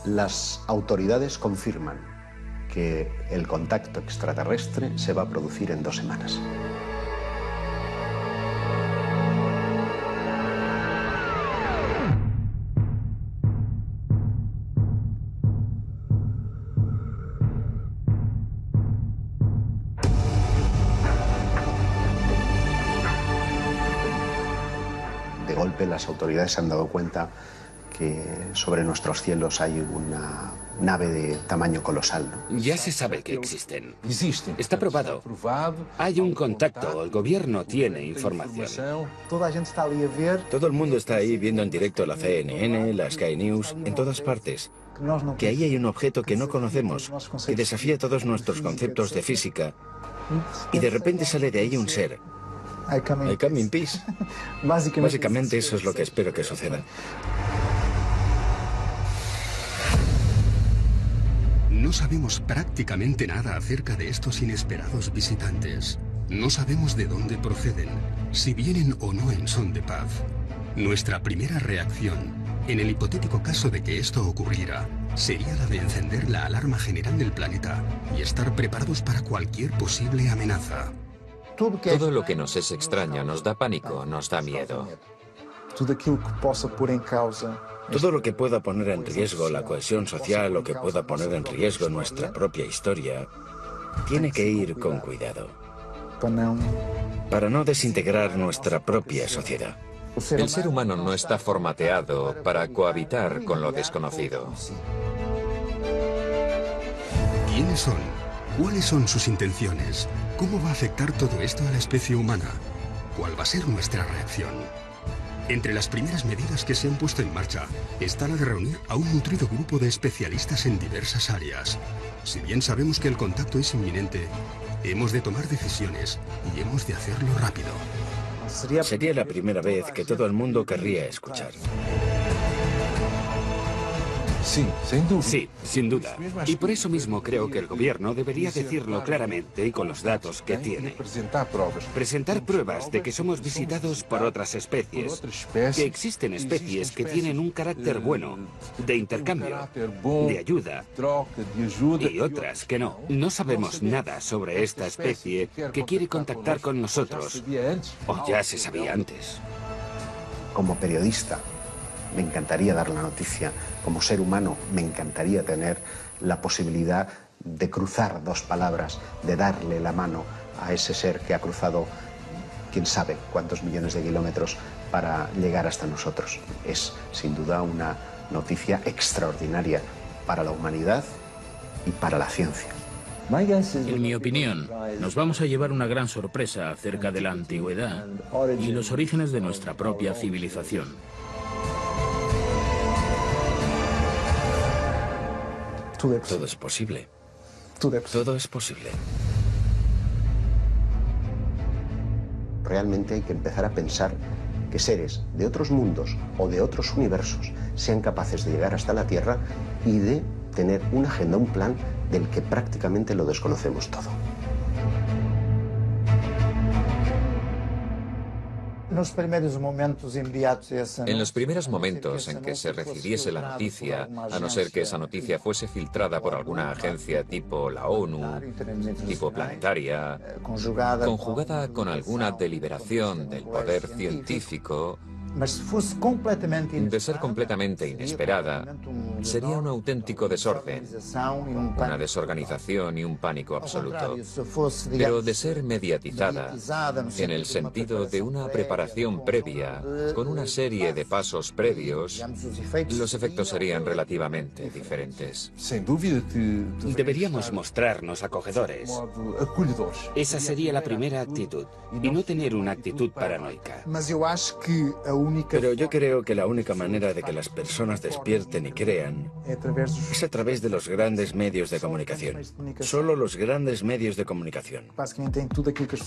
Las autoridades confirman que el contacto extraterrestre se va a producir en 2 semanas. De golpe las autoridades se han dado cuenta que sobre nuestros cielos hay una nave de tamaño colosal, ¿no? Ya se sabe que existen. Está probado. Hay un contacto, el gobierno tiene información. Todo el mundo está ahí viendo en directo la CNN, la Sky News, en todas partes. Que ahí hay un objeto que no conocemos, que desafía todos nuestros conceptos de física. Y de repente sale de ahí un ser. I come in peace. Básicamente eso es lo que espero que suceda. No sabemos prácticamente nada acerca de estos inesperados visitantes. No sabemos de dónde proceden, si vienen o no en son de paz. Nuestra primera reacción, en el hipotético caso de que esto ocurriera, sería la de encender la alarma general del planeta y estar preparados para cualquier posible amenaza. Todo lo que nos es extraño nos da pánico, nos da miedo. Todo lo que pueda poner en riesgo la cohesión social o que pueda poner en riesgo nuestra propia historia, tiene que ir con cuidado. Para no desintegrar nuestra propia sociedad. El ser humano no está formateado para cohabitar con lo desconocido. ¿Quiénes son? ¿Cuáles son sus intenciones? ¿Cómo va a afectar todo esto a la especie humana? ¿Cuál va a ser nuestra reacción? Entre las primeras medidas que se han puesto en marcha está la de reunir a un nutrido grupo de especialistas en diversas áreas. Si bien sabemos que el contacto es inminente, hemos de tomar decisiones y hemos de hacerlo rápido. Sería la primera vez que todo el mundo querría escuchar. Sí, sin duda. Y por eso mismo creo que el gobierno debería decirlo claramente y con los datos que tiene. Presentar pruebas de que somos visitados por otras especies, que existen especies que tienen un carácter bueno, de intercambio, de ayuda, y otras que no. No sabemos nada sobre esta especie que quiere contactar con nosotros, o ya se sabía antes. Como periodista, me encantaría dar la noticia. Como ser humano, me encantaría tener la posibilidad de cruzar 2 palabras, de darle la mano a ese ser que ha cruzado quién sabe cuántos millones de kilómetros para llegar hasta nosotros. Es, sin duda, una noticia extraordinaria para la humanidad y para la ciencia. En mi opinión, nos vamos a llevar una gran sorpresa acerca de la antigüedad y los orígenes de nuestra propia civilización. Todo es posible. Todo es posible. Realmente hay que empezar a pensar que seres de otros mundos o de otros universos sean capaces de llegar hasta la Tierra y de tener una agenda, un plan del que prácticamente lo desconocemos todo. En los primeros momentos en que se recibiese la noticia, a no ser que esa noticia fuese filtrada por alguna agencia tipo la ONU, tipo planetaria, conjugada con alguna deliberación del poder científico, de ser completamente inesperada, sería un auténtico desorden, una desorganización y un pánico absoluto. Pero de ser mediatizada, en el sentido de una preparación previa, con una serie de pasos previos, los efectos serían relativamente diferentes. Deberíamos mostrarnos acogedores. Esa sería la primera actitud, y no tener una actitud paranoica. Pero yo creo que la única manera de que las personas despierten y crean es a través de los grandes medios de comunicación. Solo los grandes medios de comunicación.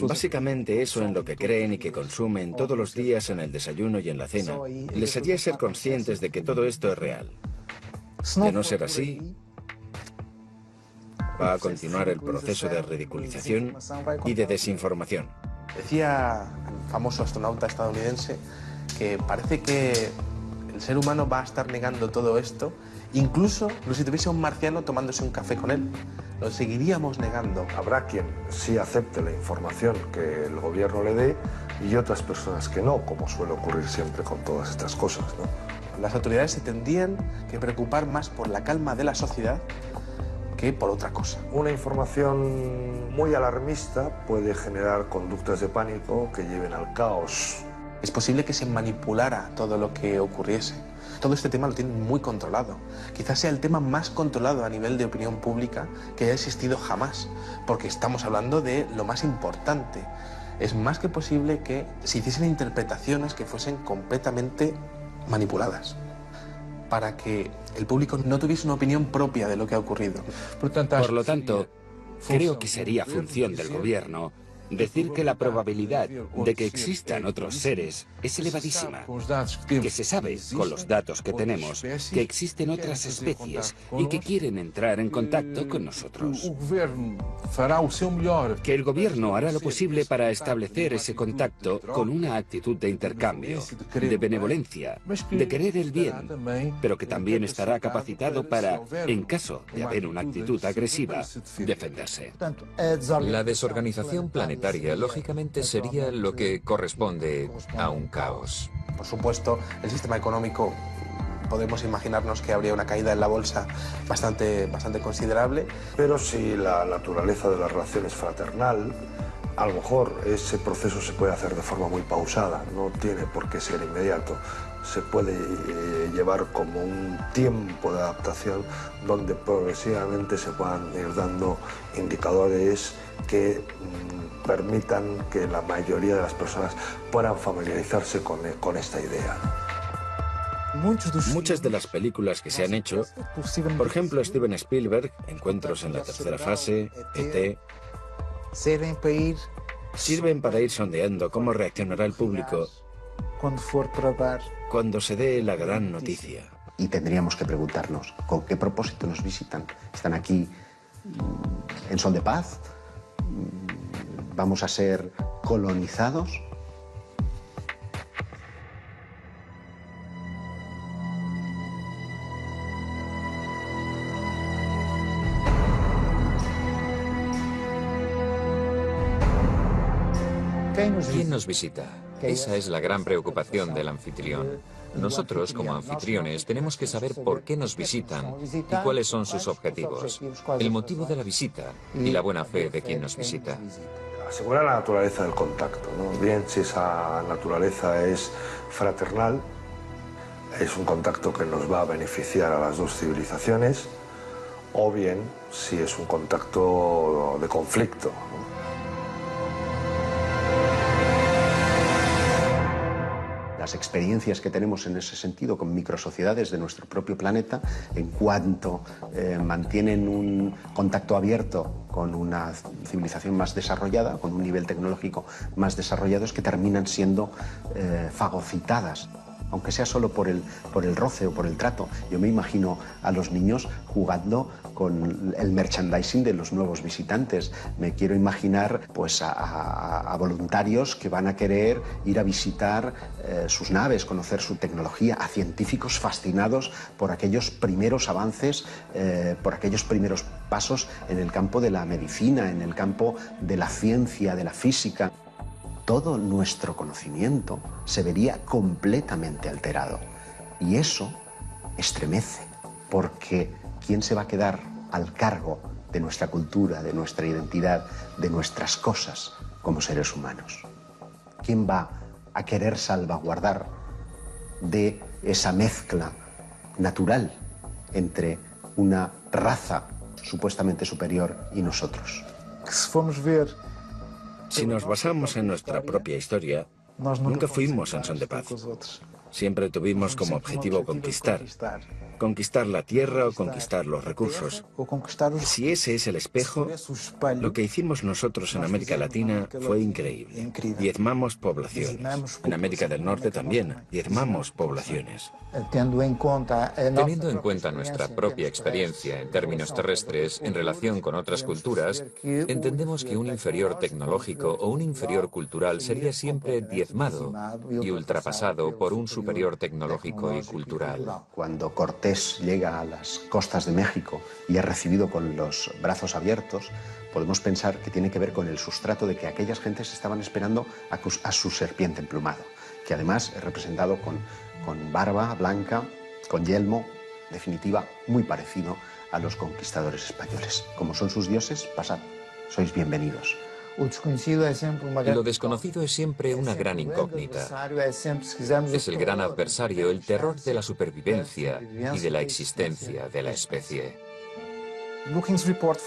Básicamente eso en lo que creen y que consumen todos los días en el desayuno y en la cena. Les haría ser conscientes de que todo esto es real. De no ser así, va a continuar el proceso de ridiculización y de desinformación. Decía el famoso astronauta estadounidense que parece que el ser humano va a estar negando todo esto Incluso si tuviese un marciano tomándose un café con él, lo seguiríamos negando. Habrá quien sí acepte la información que el gobierno le dé y otras personas que no, como suele ocurrir siempre con todas estas cosas, ¿no? Las autoridades se tendrían que preocupar más por la calma de la sociedad que por otra cosa. Una información muy alarmista puede generar conductas de pánico que lleven al caos. Es posible que se manipulara todo lo que ocurriese. Todo este tema lo tienen muy controlado. Quizás sea el tema más controlado a nivel de opinión pública que haya existido jamás, porque estamos hablando de lo más importante. Es más que posible que se hiciesen interpretaciones que fuesen completamente manipuladas, para que el público no tuviese una opinión propia de lo que ha ocurrido. Por lo tanto, creo que sería función del gobierno decir que la probabilidad de que existan otros seres es elevadísima, que se sabe, con los datos que tenemos, que existen otras especies y que quieren entrar en contacto con nosotros. Que el gobierno hará lo posible para establecer ese contacto con una actitud de intercambio, de benevolencia, de querer el bien, pero que también estará capacitado para, en caso de haber una actitud agresiva, defenderse. La desorganización planetaria lógicamente sería lo que corresponde a un caos. Por supuesto, el sistema económico, podemos imaginarnos que habría una caída en la bolsa bastante considerable. Pero si la naturaleza de la relación es fraternal, a lo mejor ese proceso se puede hacer de forma muy pausada, no tiene por qué ser inmediato. Se puede llevar como un tiempo de adaptación donde progresivamente se puedan ir dando indicadores que permitan que la mayoría de las personas puedan familiarizarse con esta idea. Muchas de las películas que se han hecho, por ejemplo Steven Spielberg, Encuentros en la tercera fase, E.T., sirven para ir sondeando cómo reaccionará el público cuando se dé la gran noticia. Y tendríamos que preguntarnos, ¿con qué propósito nos visitan? ¿Están aquí en son de paz? ¿Vamos a ser colonizados? ¿Quién nos visita? Esa es la gran preocupación del anfitrión. Nosotros, como anfitriones, tenemos que saber por qué nos visitan y cuáles son sus objetivos, el motivo de la visita y la buena fe de quien nos visita. Asegurar la naturaleza del contacto, ¿no? Bien si esa naturaleza es fraternal, es un contacto que nos va a beneficiar a las dos civilizaciones, o bien si es un contacto de conflicto, ¿no? Las experiencias que tenemos en ese sentido con microsociedades de nuestro propio planeta, en cuanto mantienen un contacto abierto con una civilización más desarrollada, con un nivel tecnológico más desarrollado, es que terminan siendo fagocitadas. Aunque sea solo por el roce o por el trato. Yo me imagino a los niños jugando con el merchandising de los nuevos visitantes. Me quiero imaginar pues, a voluntarios que van a querer ir a visitar sus naves, conocer su tecnología, a científicos fascinados por aquellos primeros avances, por aquellos primeros pasos en el campo de la medicina, en el campo de la ciencia, de la física. Todo nuestro conocimiento se vería completamente alterado. Y eso estremece, porque ¿quién se va a quedar al cargo de nuestra cultura, de nuestra identidad, de nuestras cosas como seres humanos? ¿Quién va a querer salvaguardar de esa mezcla natural entre una raza supuestamente superior y nosotros? Si nos basamos en nuestra propia historia, nunca fuimos en son de paz. Siempre tuvimos como objetivo conquistar. Conquistar la tierra o conquistar los recursos. Si ese es el espejo, lo que hicimos nosotros en América Latina fue increíble. Diezmamos poblaciones. En América del Norte también, diezmamos poblaciones. Teniendo en cuenta nuestra propia experiencia en términos terrestres en relación con otras culturas, entendemos que un inferior tecnológico o un inferior cultural sería siempre diezmado y ultrapasado por un superior tecnológico y cultural. Cuando Cortés Cortés llega a las costas de México y es recibido con los brazos abiertos, podemos pensar que tiene que ver con el sustrato de que aquellas gentes estaban esperando a su serpiente emplumado, que además es representado con barba blanca, con yelmo, en definitiva, muy parecido a los conquistadores españoles. Como son sus dioses, pasad, sois bienvenidos. Lo desconocido es siempre una gran incógnita. Es el gran adversario, el terror de la supervivencia y de la existencia de la especie. El Brookings Report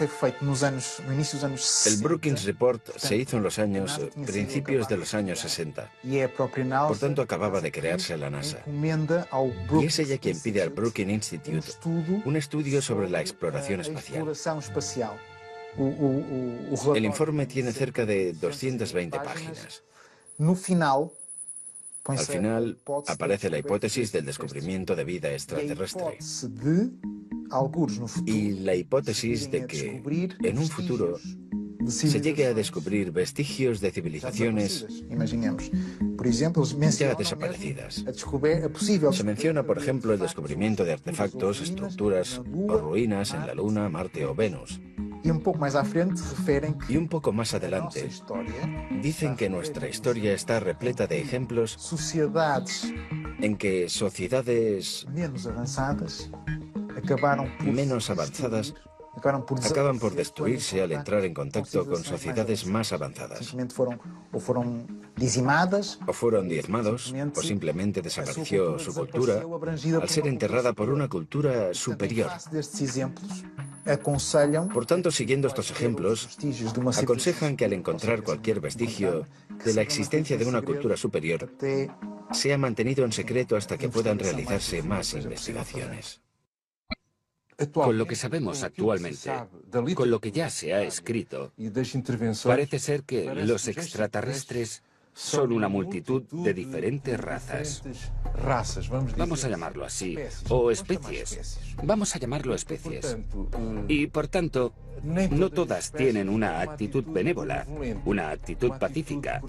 se hizo en los principios de los años 60. Por tanto, acababa de crearse la NASA. Y es ella quien pide al Brookings Institute un estudio sobre la exploración espacial. El informe tiene cerca de 220 páginas. Al final aparece la hipótesis del descubrimiento de vida extraterrestre y la hipótesis de que en un futuro se llegue a descubrir vestigios de civilizaciones ya desaparecidas. Se menciona, por ejemplo, el descubrimiento de artefactos, estructuras o ruinas en la Luna, Marte o Venus. Y un poco más adelante, dicen que nuestra historia está repleta de ejemplos en que sociedades menos avanzadas acaban por destruirse al entrar en contacto con sociedades más avanzadas. O fueron diezmados, o simplemente desapareció su cultura al ser enterrada por una cultura superior. Por tanto, siguiendo estos ejemplos, aconsejan que al encontrar cualquier vestigio de la existencia de una cultura superior, sea mantenido en secreto hasta que puedan realizarse más investigaciones. Con lo que sabemos actualmente, con lo que ya se ha escrito, parece ser que los extraterrestres son una multitud de diferentes razas. Vamos a llamarlo así, o especies. Vamos a llamarlo especies. Y por tanto, no todas tienen una actitud benévola, una actitud pacífica.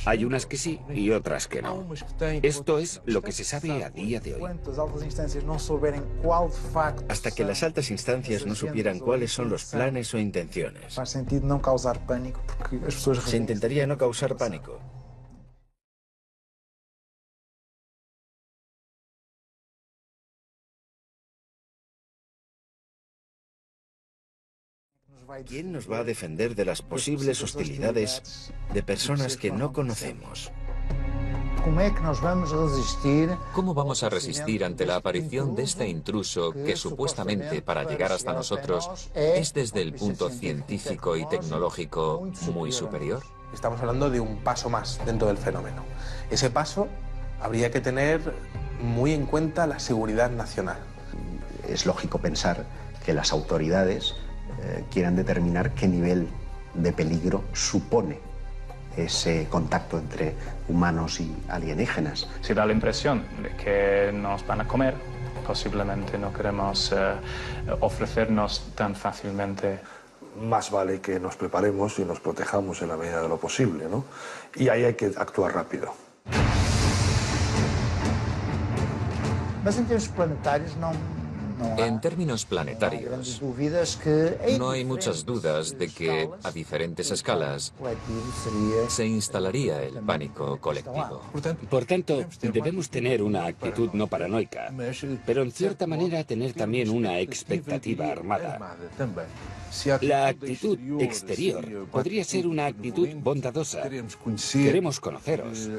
Hay unas que sí y otras que no. Esto es lo que se sabe a día de hoy. Hasta que las altas instancias no supieran cuáles son los planes o intenciones. Se intentaría no causar pánico. ¿Quién nos va a defender de las posibles hostilidades de personas que no conocemos? ¿Cómo vamos a resistir ante la aparición de este intruso que supuestamente para llegar hasta nosotros es desde el punto científico y tecnológico muy superior? Estamos hablando de un paso más dentro del fenómeno. Ese paso habría que tener muy en cuenta la seguridad nacional. Es lógico pensar que las autoridades quieran determinar qué nivel de peligro supone ese contacto entre humanos y alienígenas. Si da la impresión de que nos van a comer, posiblemente no queremos ofrecernos tan fácilmente. Más vale que nos preparemos y nos protejamos en la medida de lo posible, ¿no? Y ahí hay que actuar rápido. En términos planetarios, no hay muchas dudas de que, a diferentes escalas, se instalaría el pánico colectivo. Por tanto, debemos tener una actitud no paranoica, pero en cierta manera tener también una expectativa armada. La actitud exterior podría ser una actitud bondadosa. Queremos conoceros,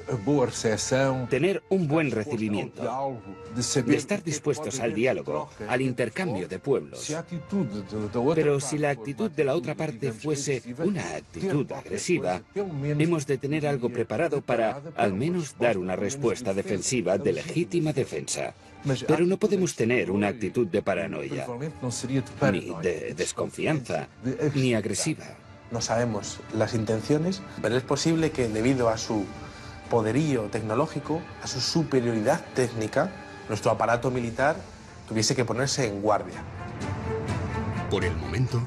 tener un buen recibimiento, de estar dispuestos al diálogo, al intercambio de pueblos. Pero si la actitud de la otra parte fuese una actitud agresiva, hemos de tener algo preparado para, al menos, dar una respuesta defensiva de legítima defensa. Pero no podemos tener una actitud de paranoia, ni de desconfianza, ni agresiva. No sabemos las intenciones, pero es posible que debido a su poderío tecnológico, a su superioridad técnica, nuestro aparato militar tuviese que ponerse en guardia. Por el momento,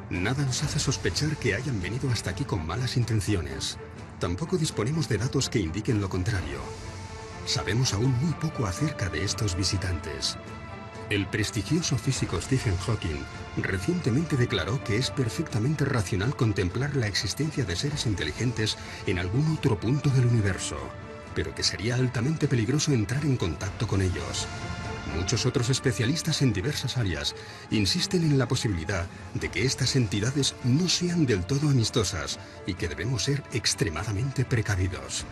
nada nos hace sospechar que hayan venido hasta aquí con malas intenciones. Tampoco disponemos de datos que indiquen lo contrario. Sabemos aún muy poco acerca de estos visitantes. El prestigioso físico Stephen Hawking recientemente declaró que es perfectamente racional contemplar la existencia de seres inteligentes en algún otro punto del universo, pero que sería altamente peligroso entrar en contacto con ellos. Muchos otros especialistas en diversas áreas insisten en la posibilidad de que estas entidades no sean del todo amistosas y que debemos ser extremadamente precavidos.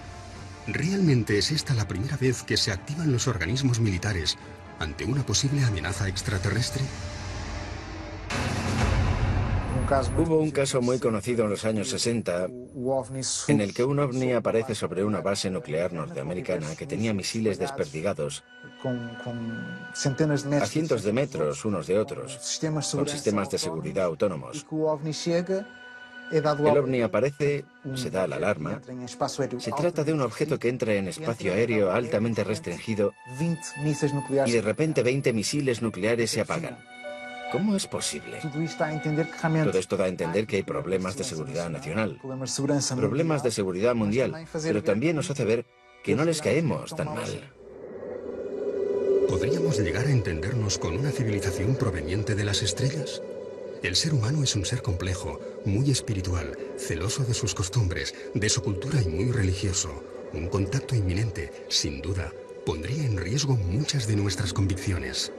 ¿Realmente es esta la primera vez que se activan los organismos militares ante una posible amenaza extraterrestre? Hubo un caso muy conocido en los años 60 en el que un ovni aparece sobre una base nuclear norteamericana que tenía misiles desperdigados a cientos de metros unos de otros, con sistemas de seguridad autónomos. El ovni aparece, se da la alarma. Se trata de un objeto que entra en espacio aéreo altamente restringido y de repente 20 misiles nucleares se apagan. ¿Cómo es posible? Todo esto da a entender que hay problemas de seguridad nacional, problemas de seguridad mundial, pero también nos hace ver que no les caemos tan mal. ¿Podríamos llegar a entendernos con una civilización proveniente de las estrellas? El ser humano es un ser complejo, muy espiritual, celoso de sus costumbres, de su cultura y muy religioso. Un contacto inminente, sin duda, pondría en riesgo muchas de nuestras convicciones.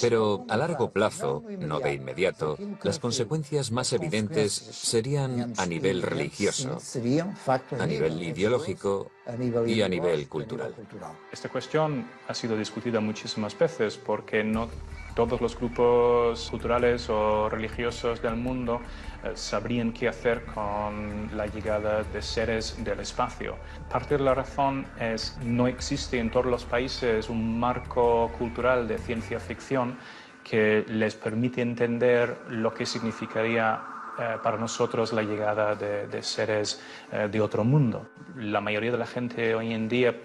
Pero a largo plazo, no de inmediato, las consecuencias más evidentes serían a nivel religioso, a nivel ideológico y a nivel cultural. Esta cuestión ha sido discutida muchísimas veces porque no todos los grupos culturales o religiosos del mundo sabrían qué hacer con la llegada de seres del espacio. Parte de la razón es que no existe en todos los países un marco cultural de ciencia ficción que les permite entender lo que significaría para nosotros la llegada de seres de otro mundo. La mayoría de la gente hoy en día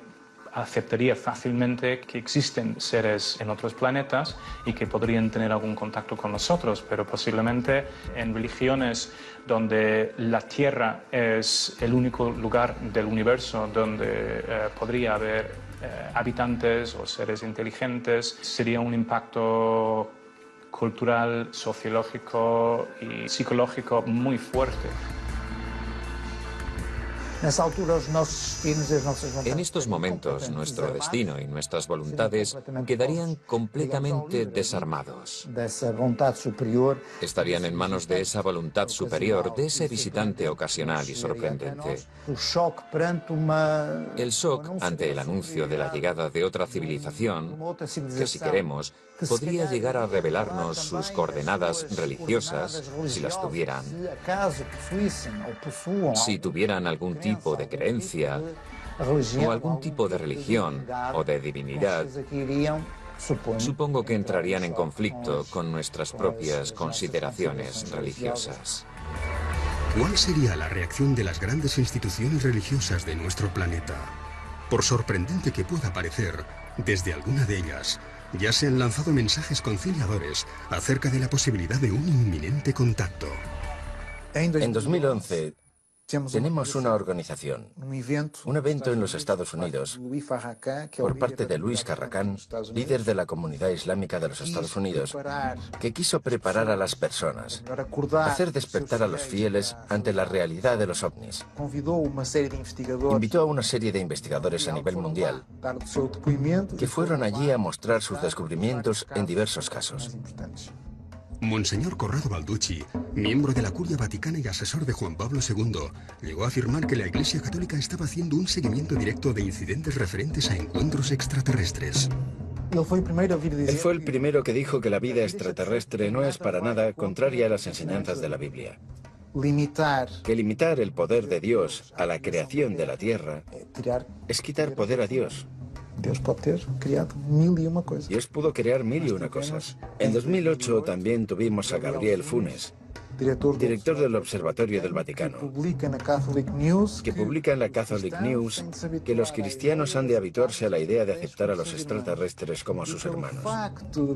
aceptaría fácilmente que existen seres en otros planetas y que podrían tener algún contacto con nosotros, pero posiblemente en religiones donde la Tierra es el único lugar del universo donde podría haber habitantes o seres inteligentes, sería un impacto cultural, sociológico y psicológico muy fuerte. En estos momentos, nuestro destino y nuestras voluntades quedarían completamente desarmados. Estarían en manos de esa voluntad superior, de ese visitante ocasional y sorprendente. El shock ante el anuncio de la llegada de otra civilización, que si queremos, podría llegar a revelarnos sus coordenadas religiosas, si las tuvieran, si tuvieran algún tipo de creencia, o algún tipo de religión o de divinidad. Supongo que entrarían en conflicto con nuestras propias consideraciones religiosas. ¿Cuál sería la reacción de las grandes instituciones religiosas de nuestro planeta? Por sorprendente que pueda parecer, desde alguna de ellas ya se han lanzado mensajes conciliadores acerca de la posibilidad de un inminente contacto. En 2011 tenemos una organización, un evento en los Estados Unidos, por parte de Luis Farrakhan, líder de la comunidad islámica de los Estados Unidos, que quiso preparar a las personas, hacer despertar a los fieles ante la realidad de los ovnis. Invitó a una serie de investigadores a nivel mundial que fueron allí a mostrar sus descubrimientos en diversos casos. Monseñor Corrado Balducci, miembro de la Curia Vaticana y asesor de Juan Pablo II, llegó a afirmar que la Iglesia Católica estaba haciendo un seguimiento directo de incidentes referentes a encuentros extraterrestres. Él fue el primero que dijo que la vida extraterrestre no es para nada contraria a las enseñanzas de la Biblia. Que limitar el poder de Dios a la creación de la Tierra es quitar poder a Dios. Dios pudo crear mil y una cosas. En 2008 también tuvimos a Gabriel Funes, director del Observatorio del Vaticano, que publica en la Catholic News que los cristianos han de habituarse a la idea de aceptar a los extraterrestres como sus hermanos,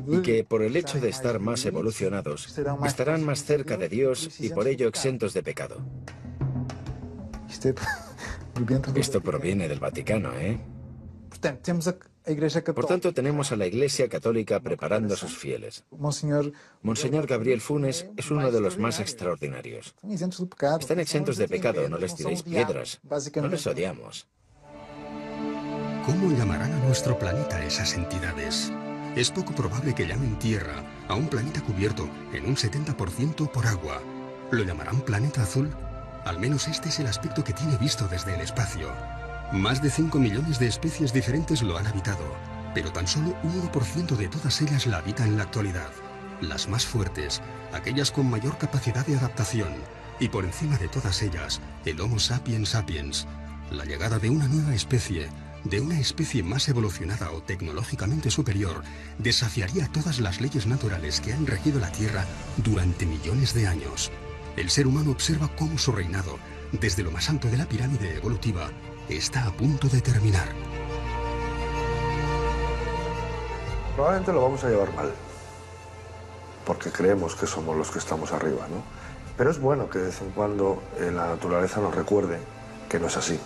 y que por el hecho de estar más evolucionados, estarán más cerca de Dios y por ello exentos de pecado. Esto proviene del Vaticano, ¿eh? Por tanto, tenemos a la Iglesia Católica preparando a sus fieles. Monseñor Gabriel Funes es uno de los más extraordinarios. Están exentos de pecado, no les tiréis piedras, no les odiamos. ¿Cómo llamarán a nuestro planeta esas entidades? Es poco probable que llamen Tierra a un planeta cubierto en un 70% por agua. ¿Lo llamarán planeta azul? Al menos este es el aspecto que tiene visto desde el espacio. Más de 5 millones de especies diferentes lo han habitado, pero tan solo un 1% de todas ellas la habita en la actualidad. Las más fuertes, aquellas con mayor capacidad de adaptación, y por encima de todas ellas, el Homo sapiens sapiens. La llegada de una nueva especie, de una especie más evolucionada o tecnológicamente superior, desafiaría todas las leyes naturales que han regido la Tierra durante millones de años. El ser humano observa cómo su reinado, desde lo más alto de la pirámide evolutiva, está a punto de terminar. Probablemente lo vamos a llevar mal, porque creemos que somos los que estamos arriba, ¿no? Pero es bueno que de vez en cuando la naturaleza nos recuerde que no es así.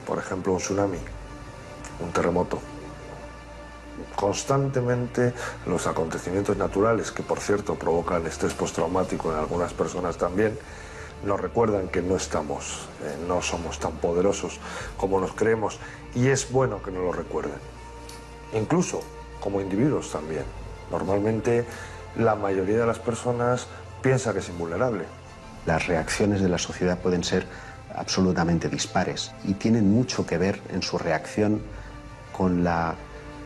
Por ejemplo, un tsunami, un terremoto. Constantemente los acontecimientos naturales, que por cierto provocan estrés postraumático en algunas personas también, nos recuerdan que no estamos, no somos tan poderosos como nos creemos, y es bueno que nos lo recuerden. Incluso como individuos también. Normalmente la mayoría de las personas piensa que es invulnerable. Las reacciones de la sociedad pueden ser absolutamente dispares y tienen mucho que ver en su reacción con la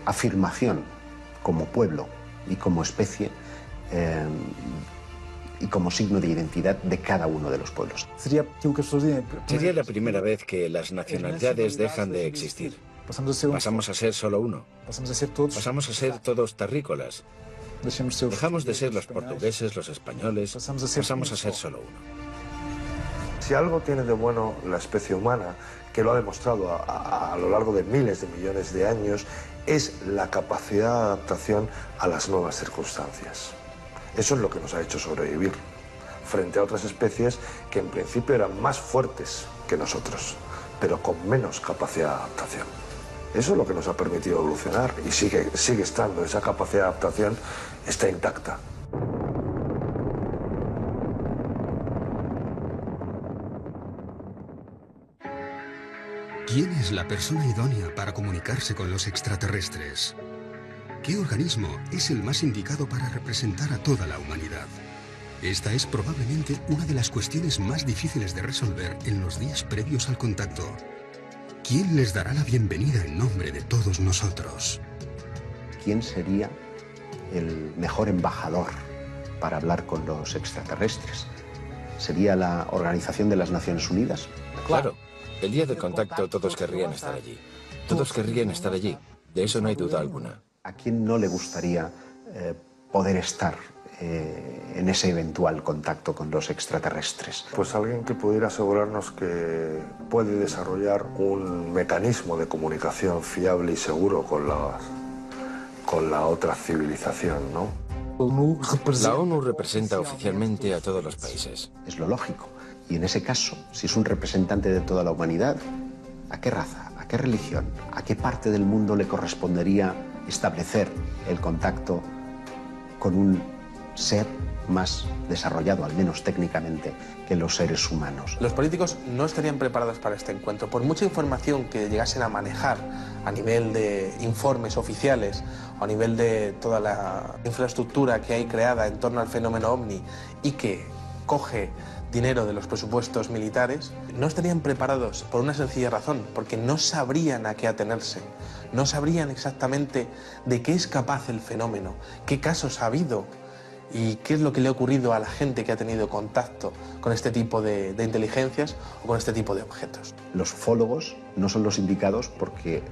afirmación como pueblo y como especie y como signo de identidad de cada uno de los pueblos. Sería la primera vez que las nacionalidades dejan de existir. Pasamos a ser solo uno. Pasamos a ser todos terrícolas. Dejamos de ser los portugueses, los españoles. Pasamos a ser solo uno. Si algo tiene de bueno la especie humana, que lo ha demostrado a lo largo de miles de millones de años, es la capacidad de adaptación a las nuevas circunstancias. Eso es lo que nos ha hecho sobrevivir frente a otras especies que en principio eran más fuertes que nosotros, pero con menos capacidad de adaptación. Eso es lo que nos ha permitido evolucionar y sigue estando, esa capacidad de adaptación está intacta. ¿Quién es la persona idónea para comunicarse con los extraterrestres? ¿Qué organismo es el más indicado para representar a toda la humanidad? Esta es probablemente una de las cuestiones más difíciles de resolver en los días previos al contacto. ¿Quién les dará la bienvenida en nombre de todos nosotros? ¿Quién sería el mejor embajador para hablar con los extraterrestres? ¿Sería la Organización de las Naciones Unidas? Claro. El día del contacto todos querrían estar allí. Todos querrían estar allí. De eso no hay duda alguna. ¿A quién no le gustaría poder estar en ese eventual contacto con los extraterrestres? Pues alguien que pudiera asegurarnos que puede desarrollar un mecanismo de comunicación fiable y seguro con la otra civilización, ¿no? La ONU representa oficialmente a todos los países. Es lo lógico. Y en ese caso, si es un representante de toda la humanidad, ¿a qué raza, a qué religión, a qué parte del mundo le correspondería establecer el contacto con un ser más desarrollado, al menos técnicamente, que los seres humanos? Los políticos no estarían preparados para este encuentro. Por mucha información que llegasen a manejar a nivel de informes oficiales o a nivel de toda la infraestructura que hay creada en torno al fenómeno OVNI y que coge dinero de los presupuestos militares, no estarían preparados por una sencilla razón, porque no sabrían a qué atenerse, no sabrían exactamente de qué es capaz el fenómeno, qué casos ha habido y qué es lo que le ha ocurrido a la gente que ha tenido contacto con este tipo de inteligencias o con este tipo de objetos. Los ufólogos no son los indicados porque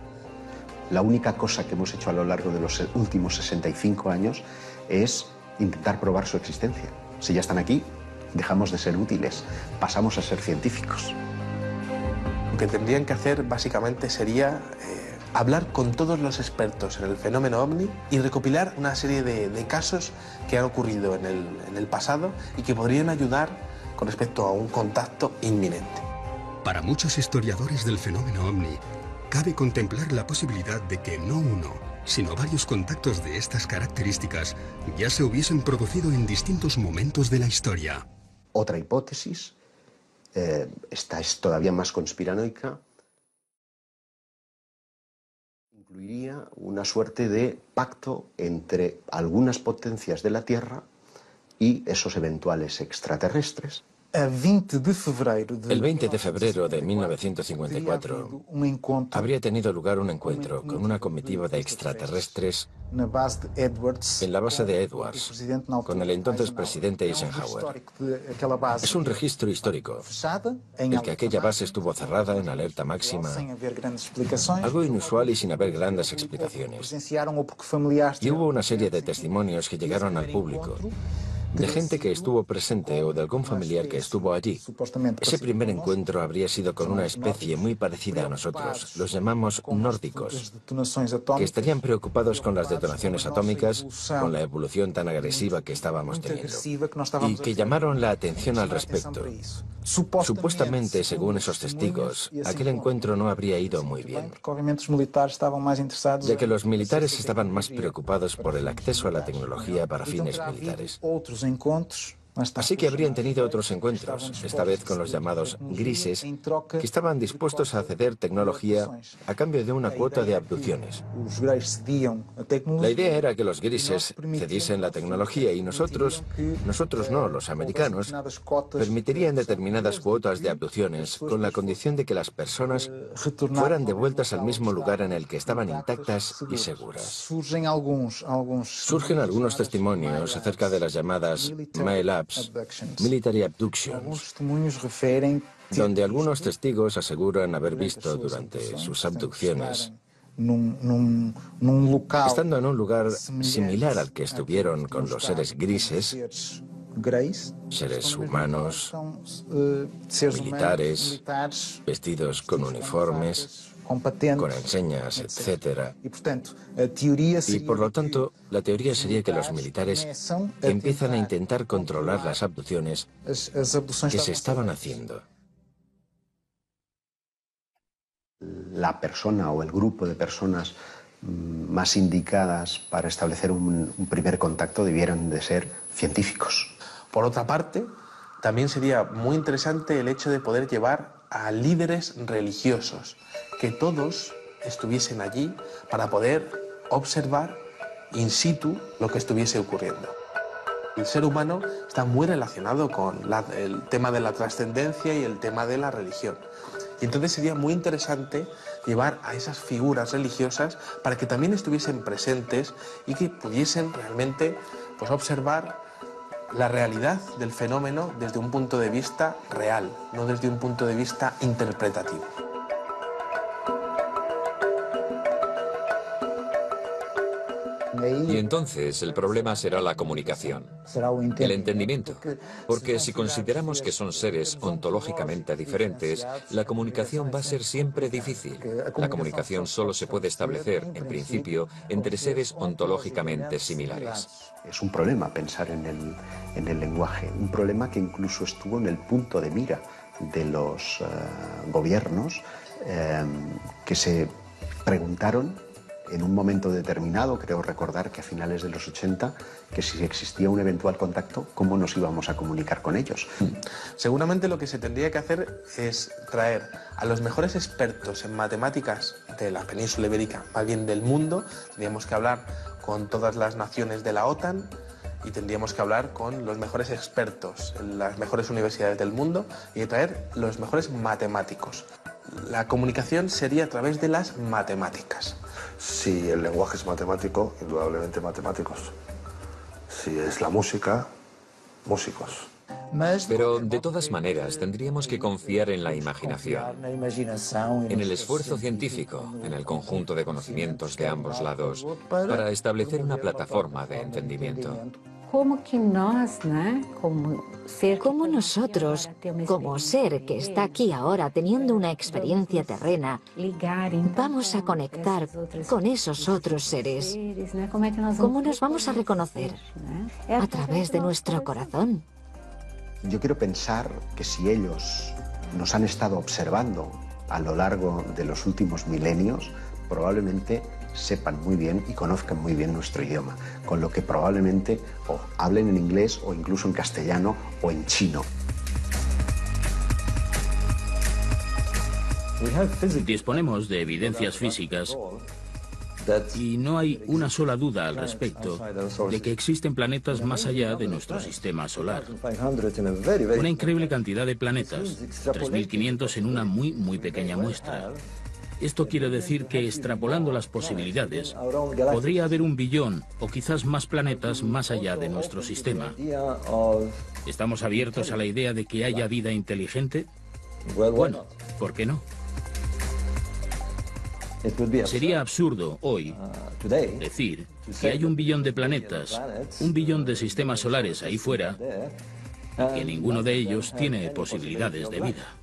la única cosa que hemos hecho a lo largo de los últimos 65 años es intentar probar su existencia. Si ya están aquí, dejamos de ser útiles, pasamos a ser científicos. Lo que tendrían que hacer básicamente sería hablar con todos los expertos en el fenómeno OVNI y recopilar una serie de casos que han ocurrido en el pasado y que podrían ayudar con respecto a un contacto inminente. Para muchos historiadores del fenómeno OVNI, cabe contemplar la posibilidad de que no uno, sino varios contactos de estas características ya se hubiesen producido en distintos momentos de la historia. Otra hipótesis, esta es todavía más conspiranoica, incluiría una suerte de pacto entre algunas potencias de la Tierra y esos eventuales extraterrestres. El 20 de febrero de 1954 habría tenido lugar un encuentro con una comitiva de extraterrestres en la base de Edwards, con el entonces presidente Eisenhower. Es un registro histórico, el que aquella base estuvo cerrada en alerta máxima, algo inusual y sin haber grandes explicaciones. Y hubo una serie de testimonios que llegaron al público, de gente que estuvo presente o de algún familiar que estuvo allí. Ese primer encuentro habría sido con una especie muy parecida a nosotros, los llamamos nórdicos, que estarían preocupados con las detonaciones atómicas, con la evolución tan agresiva que estábamos teniendo, y que llamaron la atención al respecto. Supuestamente, según esos testigos, aquel encuentro no habría ido muy bien, ya que los militares estaban más preocupados por el acceso a la tecnología para fines militares. Así que habrían tenido otros encuentros, esta vez con los llamados grises, que estaban dispuestos a ceder tecnología a cambio de una cuota de abducciones. La idea era que los grises cediesen la tecnología y nosotros no, los americanos, permitirían determinadas cuotas de abducciones con la condición de que las personas fueran devueltas al mismo lugar en el que estaban intactas y seguras. Surgen algunos testimonios acerca de las llamadas MILABs, Military Abductions, donde algunos testigos aseguran haber visto durante sus abducciones, estando en un lugar similar al que estuvieron con los seres grises, seres humanos, militares, vestidos con uniformes, con enseñas, etc. Y por lo tanto, la teoría sería que los militares empiezan a intentar controlar las abducciones que se estaban haciendo. La persona o el grupo de personas más indicadas para establecer un primer contacto debieran de ser científicos. Por otra parte, también sería muy interesante el hecho de poder llevar a líderes religiosos, que todos estuviesen allí para poder observar in situ lo que estuviese ocurriendo. El ser humano está muy relacionado con el tema de la trascendencia y el tema de la religión. Y entonces sería muy interesante llevar a esas figuras religiosas para que también estuviesen presentes y que pudiesen realmente observar la realidad del fenómeno desde un punto de vista real, no desde un punto de vista interpretativo. Y entonces el problema será la comunicación, el entendimiento, porque si consideramos que son seres ontológicamente diferentes, la comunicación va a ser siempre difícil. La comunicación solo se puede establecer, en principio, entre seres ontológicamente similares. Es un problema pensar en el lenguaje, un problema que incluso estuvo en el punto de mira de los gobiernos que se preguntaron en un momento determinado, creo recordar que a finales de los 80, que si existía un eventual contacto, ¿cómo nos íbamos a comunicar con ellos? Seguramente lo que se tendría que hacer es traer a los mejores expertos en matemáticas de la península ibérica, más bien del mundo. Tendríamos que hablar con todas las naciones de la OTAN y tendríamos que hablar con los mejores expertos en las mejores universidades del mundo y traer los mejores matemáticos. La comunicación sería a través de las matemáticas. Si el lenguaje es matemático, indudablemente matemáticos. Si es la música, músicos. Pero de todas maneras tendríamos que confiar en la imaginación, en el esfuerzo científico, en el conjunto de conocimientos de ambos lados, para establecer una plataforma de entendimiento. Como nosotros, como ser que está aquí ahora teniendo una experiencia terrena, vamos a conectar con esos otros seres. ¿Cómo nos vamos a reconocer? A través de nuestro corazón. Yo quiero pensar que si ellos nos han estado observando a lo largo de los últimos milenios, probablemente sepan muy bien y conozcan muy bien nuestro idioma, con lo que probablemente o hablen en inglés o incluso en castellano o en chino. Disponemos de evidencias físicas y no hay una sola duda al respecto de que existen planetas más allá de nuestro sistema solar. Una increíble cantidad de planetas, 3.500 en una muy pequeña muestra. Esto quiere decir que, extrapolando las posibilidades, podría haber 1 billón o quizás más planetas más allá de nuestro sistema. ¿Estamos abiertos a la idea de que haya vida inteligente? Bueno, ¿por qué no? Sería absurdo hoy decir que hay 1 billón de planetas, 1 billón de sistemas solares ahí fuera, que ninguno de ellos tiene posibilidades de vida.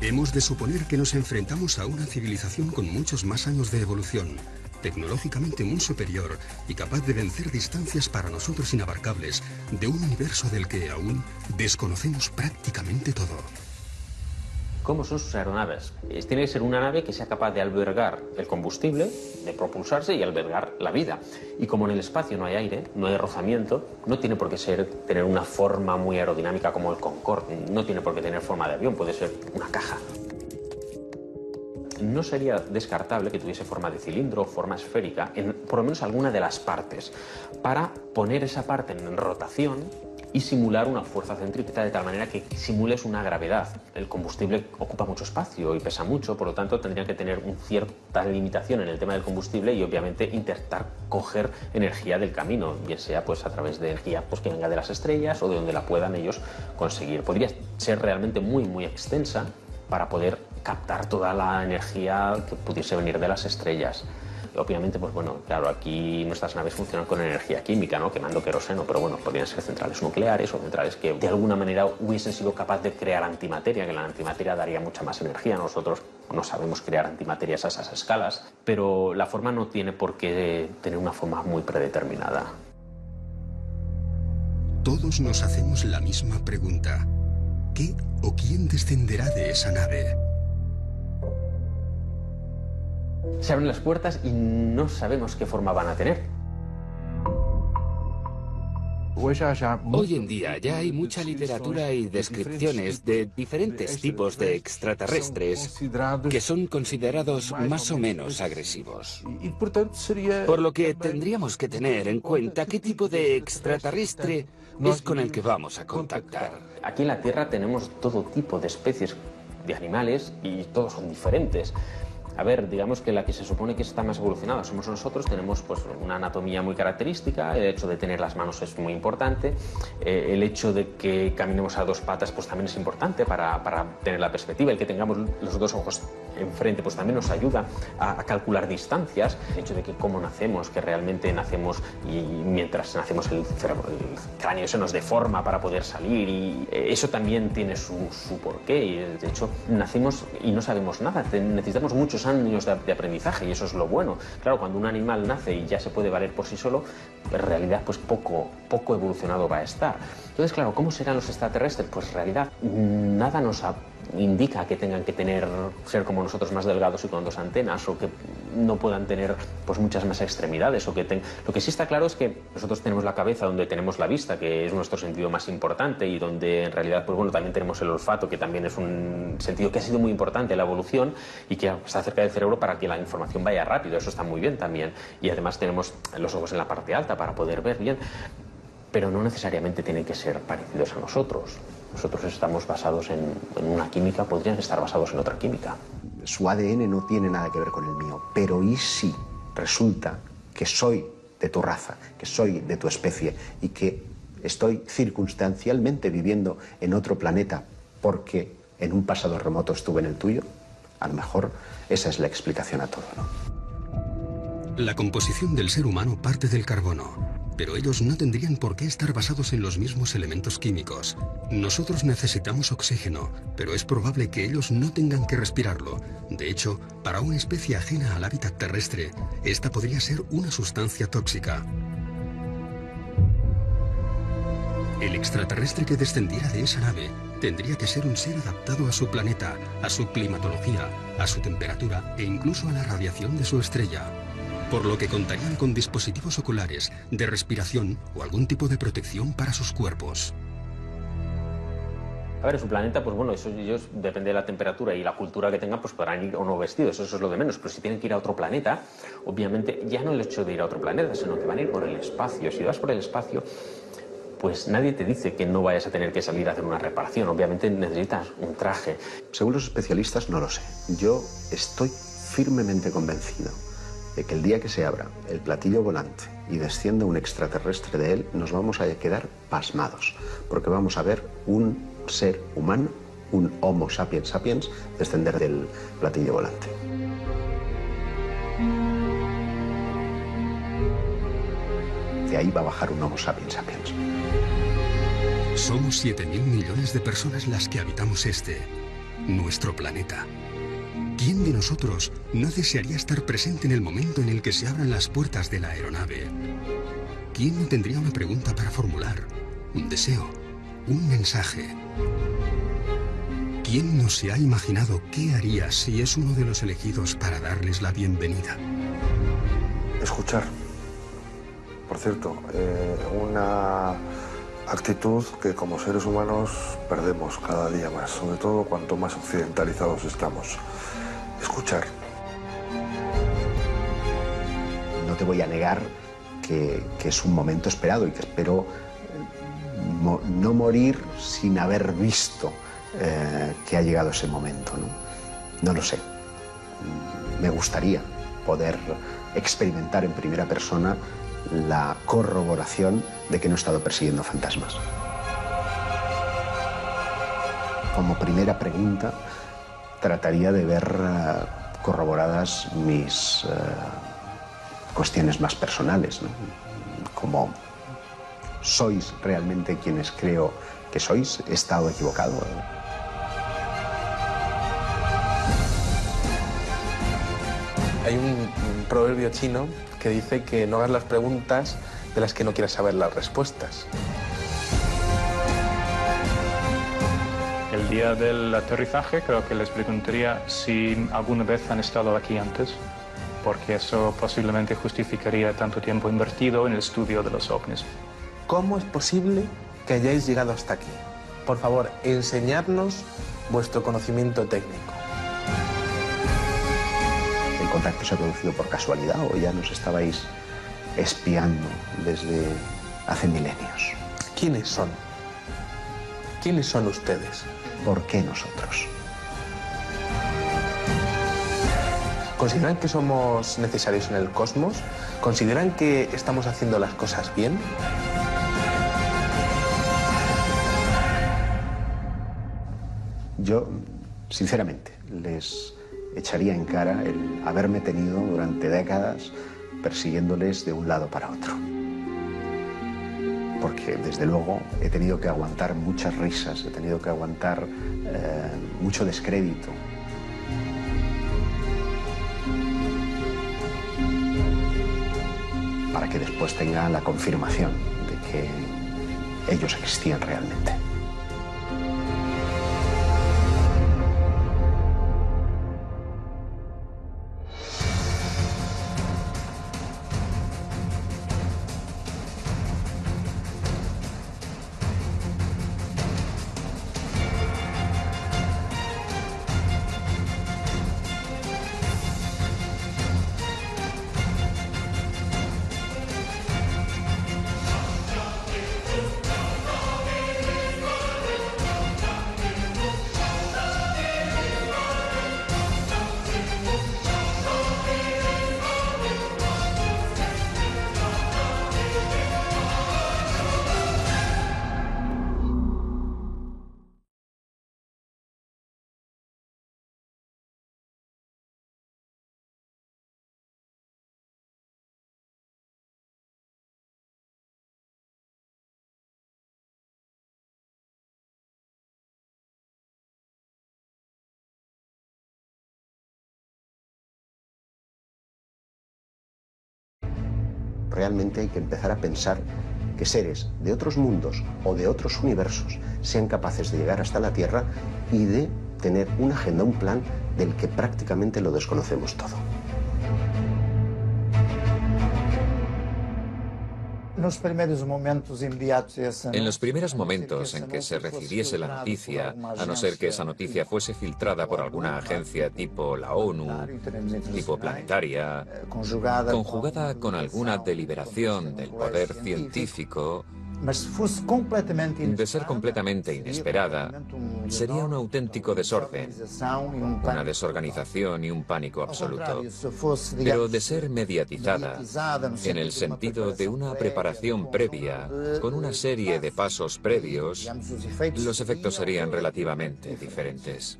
Hemos de suponer que nos enfrentamos a una civilización con muchos más años de evolución, tecnológicamente muy superior y capaz de vencer distancias para nosotros inabarcables de un universo del que aún desconocemos prácticamente todo. ¿Cómo son sus aeronaves? Tiene que ser una nave que sea capaz de albergar el combustible, de propulsarse y albergar la vida. Y como en el espacio no hay aire, no hay rozamiento, no tiene por qué tener una forma muy aerodinámica como el Concorde, no tiene por qué tener forma de avión, puede ser una caja. No sería descartable que tuviese forma de cilindro o forma esférica, en por lo menos alguna de las partes, para poner esa parte en rotación y simular una fuerza centrípeta de tal manera que simules una gravedad. El combustible ocupa mucho espacio y pesa mucho, por lo tanto tendría que tener una cierta limitación en el tema del combustible y obviamente intentar coger energía del camino, bien sea pues a través de energía pues, que venga de las estrellas o de donde la puedan ellos conseguir. Podría ser realmente muy extensa para poder captar toda la energía que pudiese venir de las estrellas. Obviamente, pues bueno, claro, aquí nuestras naves funcionan con energía química, ¿no? Quemando queroseno, pero bueno, podrían ser centrales nucleares o centrales que de alguna manera hubiesen sido capaces de crear antimateria, que la antimateria daría mucha más energía. Nosotros no sabemos crear antimaterias a esas escalas, pero la forma no tiene por qué tener una forma muy predeterminada. Todos nos hacemos la misma pregunta. ¿Qué o quién descenderá de esa nave? Se abren las puertas y no sabemos qué forma van a tener. Hoy en día ya hay mucha literatura y descripciones de diferentes tipos de extraterrestres que son considerados más o menos agresivos. Por lo que tendríamos que tener en cuenta qué tipo de extraterrestre es con el que vamos a contactar. Aquí en la Tierra tenemos todo tipo de especies de animales y todos son diferentes. A ver, digamos que la que se supone que está más evolucionada somos nosotros, tenemos pues una anatomía muy característica, el hecho de tener las manos es muy importante, el hecho de que caminemos a 2 patas pues también es importante para tener la perspectiva, el que tengamos los 2 ojos enfrente pues también nos ayuda a calcular distancias, el hecho de que cómo nacemos, que realmente nacemos y mientras nacemos el cráneo se nos deforma para poder salir y eso también tiene su porqué y de hecho nacemos y no sabemos nada, necesitamos muchos años de aprendizaje y eso es lo bueno. Claro, cuando un animal nace y ya se puede valer por sí solo, en realidad pues poco evolucionado va a estar. Entonces, claro, ¿cómo serán los extraterrestres? Pues en realidad nada nos indica que tengan que ser como nosotros más delgados y con 2 antenas o que no puedan tener pues muchas más extremidades o que lo que sí está claro es que nosotros tenemos la cabeza donde tenemos la vista, que es nuestro sentido más importante y donde en realidad pues bueno también tenemos el olfato, que también es un sentido que ha sido muy importante en la evolución y que está cerca del cerebro para que la información vaya rápido, eso está muy bien también y además tenemos los ojos en la parte alta para poder ver bien, pero no necesariamente tienen que ser parecidos a nosotros. Nosotros estamos basados en una química, podrían estar basados en otra química. Su ADN no tiene nada que ver con el mío, pero ¿y si resulta que soy de tu raza, que soy de tu especie y que estoy circunstancialmente viviendo en otro planeta porque en un pasado remoto estuve en el tuyo? A lo mejor esa es la explicación a todo, ¿no? La composición del ser humano parte del carbono. Pero ellos no tendrían por qué estar basados en los mismos elementos químicos. Nosotros necesitamos oxígeno, pero es probable que ellos no tengan que respirarlo. De hecho, para una especie ajena al hábitat terrestre, esta podría ser una sustancia tóxica. El extraterrestre que descendiera de esa nave tendría que ser un ser adaptado a su planeta, a su climatología, a su temperatura e incluso a la radiación de su estrella. Por lo que contarían con dispositivos oculares, de respiración o algún tipo de protección para sus cuerpos. A ver, su planeta, pues bueno, eso ellos, depende de la temperatura y la cultura que tengan, pues podrán ir o no vestidos, eso es lo de menos. Pero si tienen que ir a otro planeta, obviamente ya no el hecho de ir a otro planeta, sino que van a ir por el espacio. Si vas por el espacio, pues nadie te dice que no vayas a tener que salir a hacer una reparación. Obviamente necesitas un traje. Según los especialistas, no lo sé. Yo estoy firmemente convencido de que el día que se abra el platillo volante y descienda un extraterrestre de él, nos vamos a quedar pasmados, porque vamos a ver un ser humano, un Homo sapiens sapiens, descender del platillo volante. De ahí va a bajar un Homo sapiens sapiens. Somos 7.000 millones de personas las que habitamos nuestro planeta. ¿Quién de nosotros no desearía estar presente en el momento en el que se abran las puertas de la aeronave? ¿Quién no tendría una pregunta para formular? Un deseo, un mensaje. ¿Quién no se ha imaginado qué haría si es uno de los elegidos para darles la bienvenida? Escuchar. Por cierto, una actitud que como seres humanos perdemos cada día más, sobre todo cuanto más occidentalizados estamos. Escuchar. No te voy a negar que es un momento esperado y que espero no morir sin haber visto que ha llegado ese momento, ¿no? No lo sé. Me gustaría poder experimentar en primera persona la corroboración de que no he estado persiguiendo fantasmas. Como primera pregunta, trataría de ver corroboradas mis cuestiones más personales, ¿no? Como, ¿sois realmente quienes creo que sois? ¿He estado equivocado? Hay un proverbio chino que dice que no hagas las preguntas de las que no quieras saber las respuestas. El día del aterrizaje creo que les preguntaría si alguna vez han estado aquí antes, porque eso posiblemente justificaría tanto tiempo invertido en el estudio de los ovnis. ¿Cómo es posible que hayáis llegado hasta aquí? Por favor, enseñadnos vuestro conocimiento técnico. ¿El contacto se ha producido por casualidad o ya nos estabais espiando desde hace milenios? ¿Quiénes son? ¿Quiénes son ustedes? ¿Por qué nosotros? ¿Consideran que somos necesarios en el cosmos? ¿Consideran que estamos haciendo las cosas bien? Yo, sinceramente, les echaría en cara el haberme tenido durante décadas persiguiéndoles de un lado para otro. Porque, desde luego, he tenido que aguantar muchas risas, he tenido que aguantar mucho descrédito. Para que después tenga la confirmación de que ellos existían realmente. Realmente hay que empezar a pensar que seres de otros mundos o de otros universos sean capaces de llegar hasta la Tierra y de tener una agenda, un plan del que prácticamente lo desconocemos todo. En los primeros momentos en que se recibiese la noticia, a no ser que esa noticia fuese filtrada por alguna agencia tipo la ONU, tipo planetaria, conjugada con alguna deliberación del poder científico, de ser completamente inesperada, sería un auténtico desorden, una desorganización y un pánico absoluto. Pero de ser mediatizada, en el sentido de una preparación previa, con una serie de pasos previos, los efectos serían relativamente diferentes.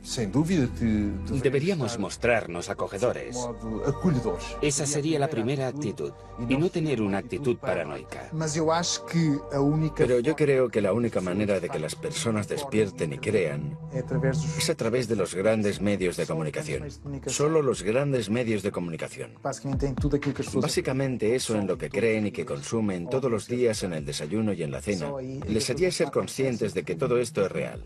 Deberíamos mostrarnos acogedores. Esa sería la primera actitud, y no tener una actitud paranoica. Pero yo creo que la única manera de que las personas despierten y crean es a través de los grandes medios de comunicación. Solo los grandes medios de comunicación. Básicamente eso en lo que creen y que consumen todos los días en el desayuno y en la cena les haría ser conscientes de que todo esto es real.